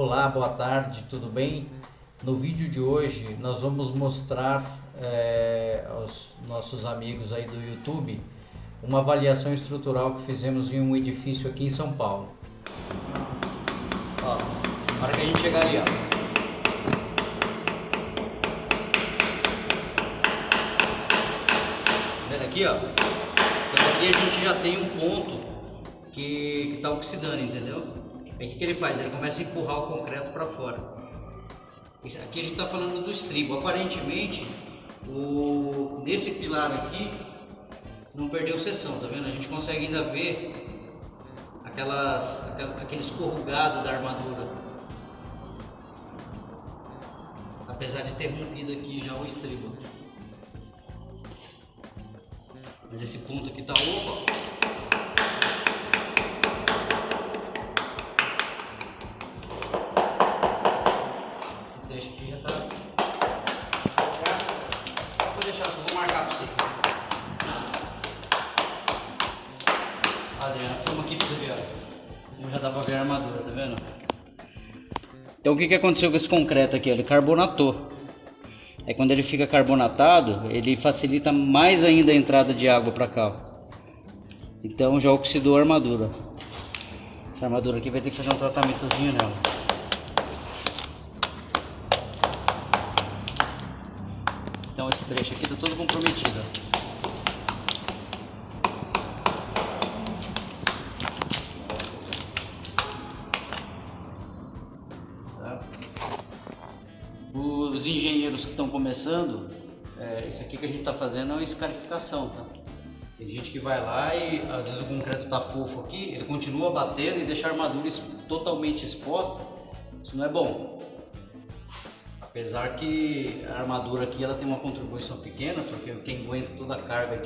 Olá, boa tarde, tudo bem? No vídeo de hoje nós vamos mostrar aos nossos amigos aí do YouTube uma avaliação estrutural que fizemos em um edifício aqui em São Paulo. Ó, na hora que a gente chegar ali, ó. Vendo aqui, ó? Então aqui a gente já tem um ponto que está oxidando, entendeu? Aí o que ele faz? Ele começa a empurrar o concreto para fora. Aqui a gente está falando do estribo. Aparentemente, nesse pilar aqui não perdeu seção, tá vendo? A gente consegue ainda ver aquele escorrugado da armadura, apesar de ter rompido aqui já o estribo. Mas esse ponto aqui tá oco. Filma aqui pra você ver, ó. Como já dá pra ver a armadura, tá vendo? Então o que aconteceu com esse concreto aqui? Ele carbonatou. Aí quando ele fica carbonatado, ele facilita mais ainda a entrada de água pra cá, ó. Então já oxidou a armadura. Essa armadura aqui vai ter que fazer um tratamentozinho nela. Então esse trecho aqui tá todo comprometido, ó. Os engenheiros que estão começando, isso aqui que a gente está fazendo é uma escarificação, tá? Tem gente que vai lá e às vezes o concreto está fofo aqui, ele continua batendo e deixa a armadura totalmente exposta. Isso não é bom. Apesar que a armadura aqui ela tem uma contribuição pequena, porque quem aguenta toda a carga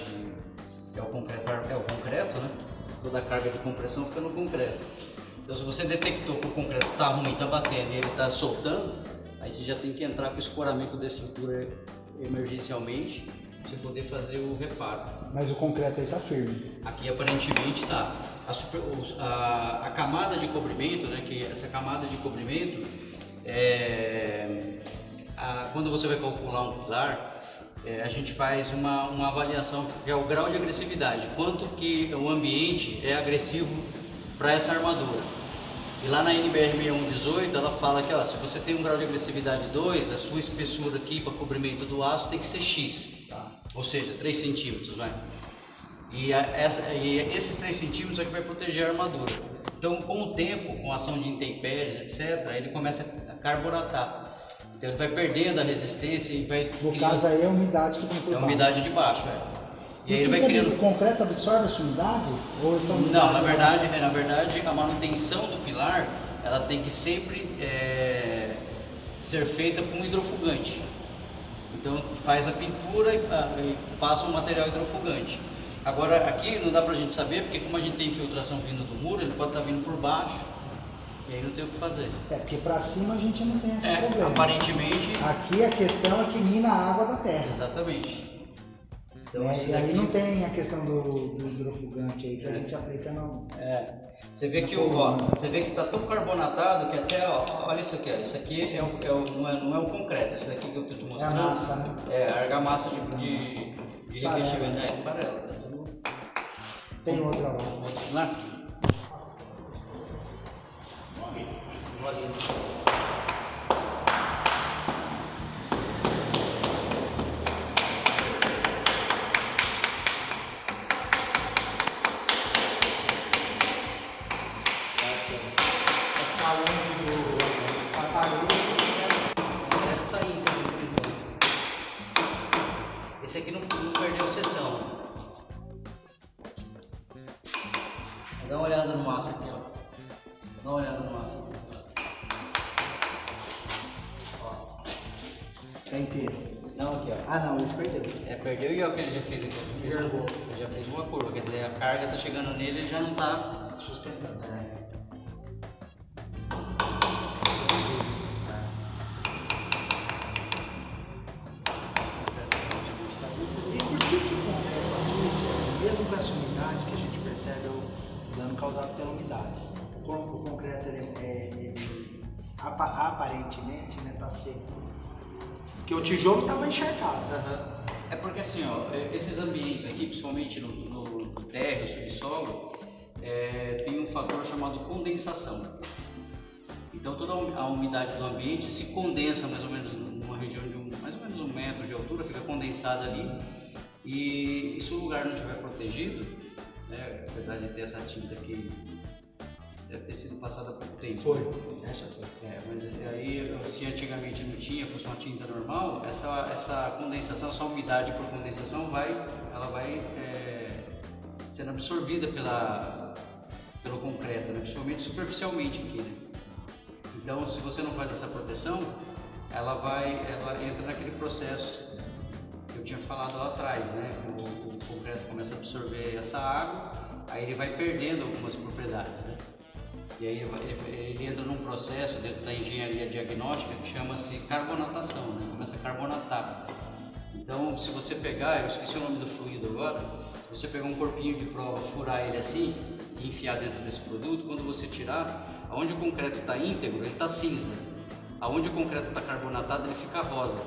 é o concreto, né? Toda a carga de compressão fica no concreto. Então se você detectou que o concreto está ruim, está batendo e ele está soltando, aí você já tem que entrar com o escoramento da estrutura emergencialmente para você poder fazer o reparo. Mas o concreto aí está firme. Aqui aparentemente está. A camada de cobrimento, né, que essa camada de cobrimento, quando você vai calcular um pilar, a gente faz uma avaliação que é o grau de agressividade. Quanto que o ambiente é agressivo para essa armadura. E lá na NBR 6118 ela fala que, ó, se você tem um grau de agressividade 2, a sua espessura aqui para cobrimento do aço tem que ser X, ou seja, 3 centímetros, vai. E esses 3 centímetros é que vai proteger a armadura. Então com o tempo, com a ação de intempéries, etc., ele começa a carbonatar. Então ele vai perdendo a resistência e vai... No caso aí é a umidade que tem por baixo. É a umidade de baixo, E aí ele vai criando... O concreto absorve essa umidade? Ou essa umidade? Não, na verdade a manutenção do pilar ela tem que sempre ser feita com hidrofugante. Então faz a pintura e passa o material hidrofugante. Agora aqui não dá pra gente saber, porque como a gente tem infiltração vindo do muro, ele pode estar vindo por baixo e aí não tem o que fazer. Porque pra cima a gente não tem esse problema. Aparentemente... Aqui a questão é que mina a água da terra. Exatamente. Então, e aí não tem a questão do hidrofugante aí que a gente aplica não. Você vê que você vê que está tão carbonatado que até, ó, olha isso aqui, ó, isso aqui não é o concreto, isso daqui que eu estou mostrando. É a massa, né? É a argamassa de revestimento. Esfarela, tá tudo. Tem outra lá. Outro lá? Esse aqui não perdeu seção. Dá uma olhada no massa aqui, ó. Dá uma olhada no massa. Ó. Tá inteiro. Não, aqui, ó. Ah não, esse perdeu. Perdeu e olha o que ele já fez aqui. Ele já fez uma curva, quer dizer, a carga tá chegando nele e ele já não tá sustentando. causado pela umidade. O concreto ele aparentemente, né, tá seco. Porque o tijolo tava encharcado. É porque assim, ó, esses ambientes aqui, principalmente no térreo, subsolo, tem um fator chamado condensação. Então toda a umidade do ambiente se condensa mais ou menos numa região de mais ou menos 1 metro de altura, fica condensada ali. E se o lugar não estiver protegido, né, apesar de ter essa tinta aqui, deve ter sido passada há pouco tempo. Foi. Essa foi. Mas aí, se antigamente não tinha, fosse uma tinta normal, essa condensação, essa umidade por condensação ela vai sendo absorvida pelo concreto, né? Principalmente superficialmente aqui, né? Então, se você não faz essa proteção, ela entra naquele processo que eu tinha falado lá atrás, né? O concreto começa a absorver essa água, aí ele vai perdendo algumas propriedades, né? E aí ele entra num processo dentro da engenharia diagnóstica que chama-se carbonatação, né? Começa a carbonatar. Então, se você pegar, eu esqueci o nome do fluido agora, você pegar um corpinho de prova, furar ele assim e enfiar dentro desse produto, quando você tirar, aonde o concreto está íntegro, ele está cinza. Aonde o concreto está carbonatado, ele fica rosa.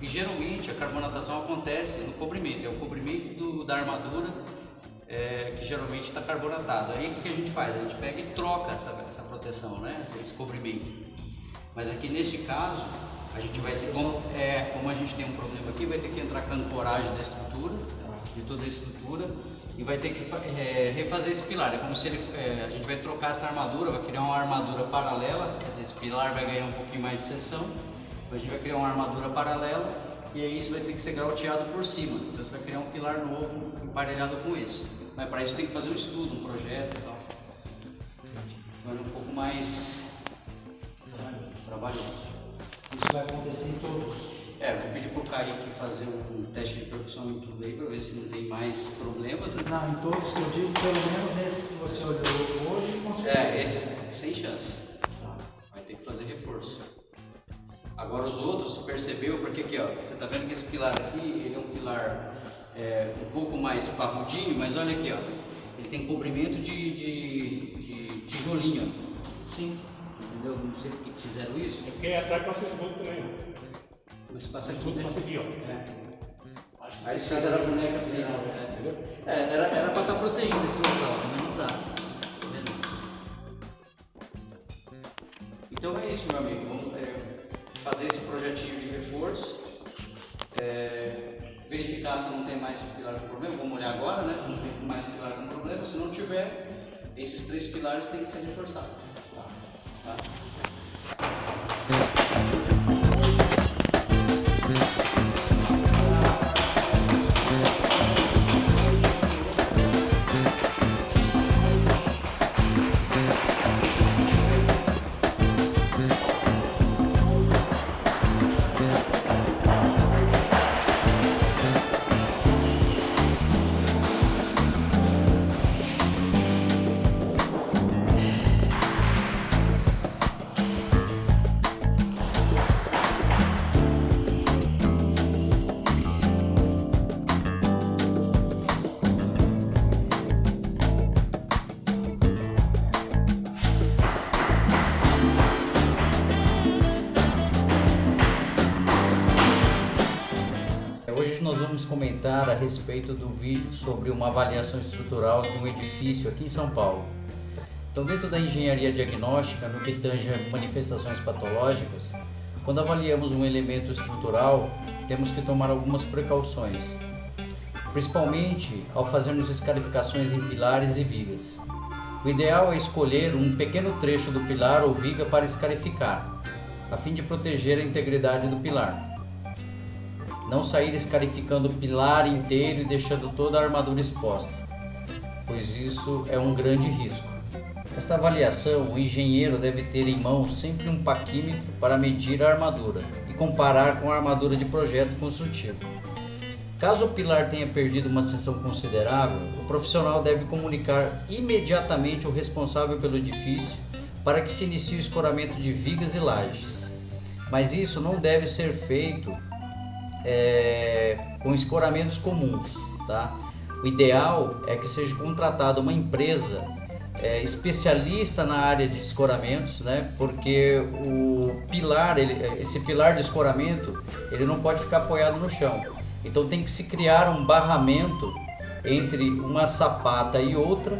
E geralmente a carbonatação acontece no cobrimento, é o cobrimento da armadura que geralmente está carbonatado. Aí o que a gente faz? A gente pega e troca essa proteção, né? Esse cobrimento. Mas aqui neste caso, a gente vai ter, como a gente tem um problema aqui, vai ter que entrar com a ancoragem da estrutura, de toda a estrutura, e vai ter que refazer esse pilar. É como se a gente vai trocar essa armadura, vai criar uma armadura paralela, quer dizer, esse pilar vai ganhar um pouquinho mais de seção, a gente vai criar uma armadura paralela, e aí isso vai ter que ser grauteado por cima. Então você vai criar um pilar novo emparelhado com esse. Mas para isso tem que fazer um estudo, um projeto e tal. Então é um pouco mais trabalhoso. Isso vai acontecer em todos. Eu vou pedir pro Kaique fazer um teste de percussão em tudo aí para ver se não tem mais problemas. Né? Não, em todos que eu digo, pelo menos nesse que você olhou hoje, com certeza. Esse sem chance. Vai ter que fazer reforço. Agora os outros, você percebeu, porque aqui ó, você tá vendo que esse pilar aqui, ele é um pilar um pouco mais parrudinho, mas olha aqui ó, ele tem cobrimento de tijolinho. Sim. Entendeu? Não sei por que fizeram isso. É porque atrás passa esgoto também. Mas passa aqui, né? Passa aqui, ó. Aí eles fizeram a boneca assim, entendeu? Era pra estar protegido esse local, mas não dá. Então é isso, meu amigo. Vamos fazer esse projetinho de reforço. Verificar se não tem mais pilar com problema. Vamos olhar agora, né? Se não tem mais pilar com problema. Se não tiver, esses 3 pilares têm que ser reforçados. Tá? Hoje nós vamos comentar a respeito do vídeo sobre uma avaliação estrutural de um edifício aqui em São Paulo. Então, dentro da engenharia diagnóstica, no que tange a manifestações patológicas, quando avaliamos um elemento estrutural, temos que tomar algumas precauções, principalmente ao fazermos escarificações em pilares e vigas. O ideal é escolher um pequeno trecho do pilar ou viga para escarificar, a fim de proteger a integridade do pilar. Não sair escarificando o pilar inteiro e deixando toda a armadura exposta, pois isso é um grande risco. Nesta avaliação, o engenheiro deve ter em mão sempre um paquímetro para medir a armadura e comparar com a armadura de projeto construtivo. Caso o pilar tenha perdido uma seção considerável, o profissional deve comunicar imediatamente ao responsável pelo edifício para que se inicie o escoramento de vigas e lajes. Mas isso não deve ser feito com escoramentos comuns, tá? O ideal é que seja contratada uma empresa especialista na área de escoramentos, né? Porque o pilar, esse pilar de escoramento, ele não pode ficar apoiado no chão. Então tem que se criar um barramento entre uma sapata e outra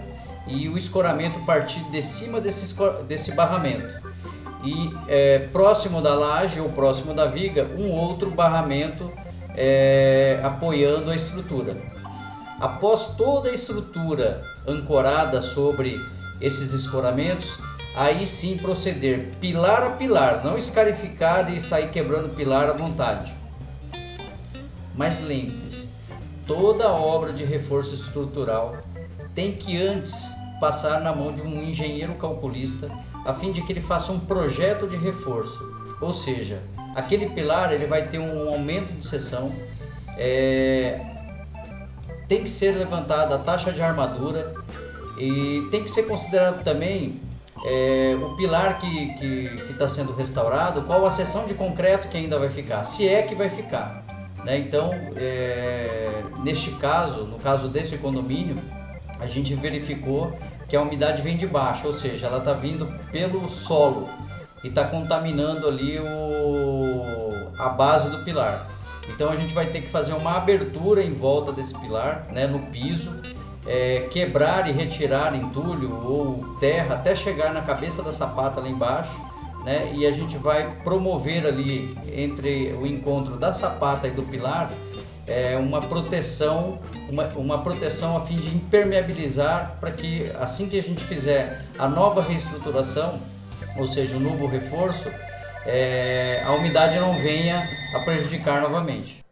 e o escoramento partir de cima desse barramento. E próximo da laje ou próximo da viga, um outro barramento apoiando a estrutura. Após toda a estrutura ancorada sobre esses escoramentos, aí sim proceder pilar a pilar, não escarificar e sair quebrando pilar à vontade. Mas lembre-se, toda obra de reforço estrutural tem que antes passar na mão de um engenheiro calculista, a fim de que ele faça um projeto de reforço. Ou seja, aquele pilar ele vai ter um aumento de seção, tem que ser levantada a taxa de armadura e tem que ser considerado também o pilar que está sendo restaurado, qual a seção de concreto que ainda vai ficar, se é que vai ficar, né? Então, neste caso, no caso desse condomínio, a gente verificou que a umidade vem de baixo, ou seja, ela está vindo pelo solo e está contaminando ali a base do pilar. Então a gente vai ter que fazer uma abertura em volta desse pilar, né, no piso, quebrar e retirar entulho ou terra até chegar na cabeça da sapata lá embaixo, né, e a gente vai promover ali entre o encontro da sapata e do pilar uma proteção a fim de impermeabilizar, para que assim que a gente fizer a nova reestruturação, ou seja, o novo reforço, a umidade não venha a prejudicar novamente.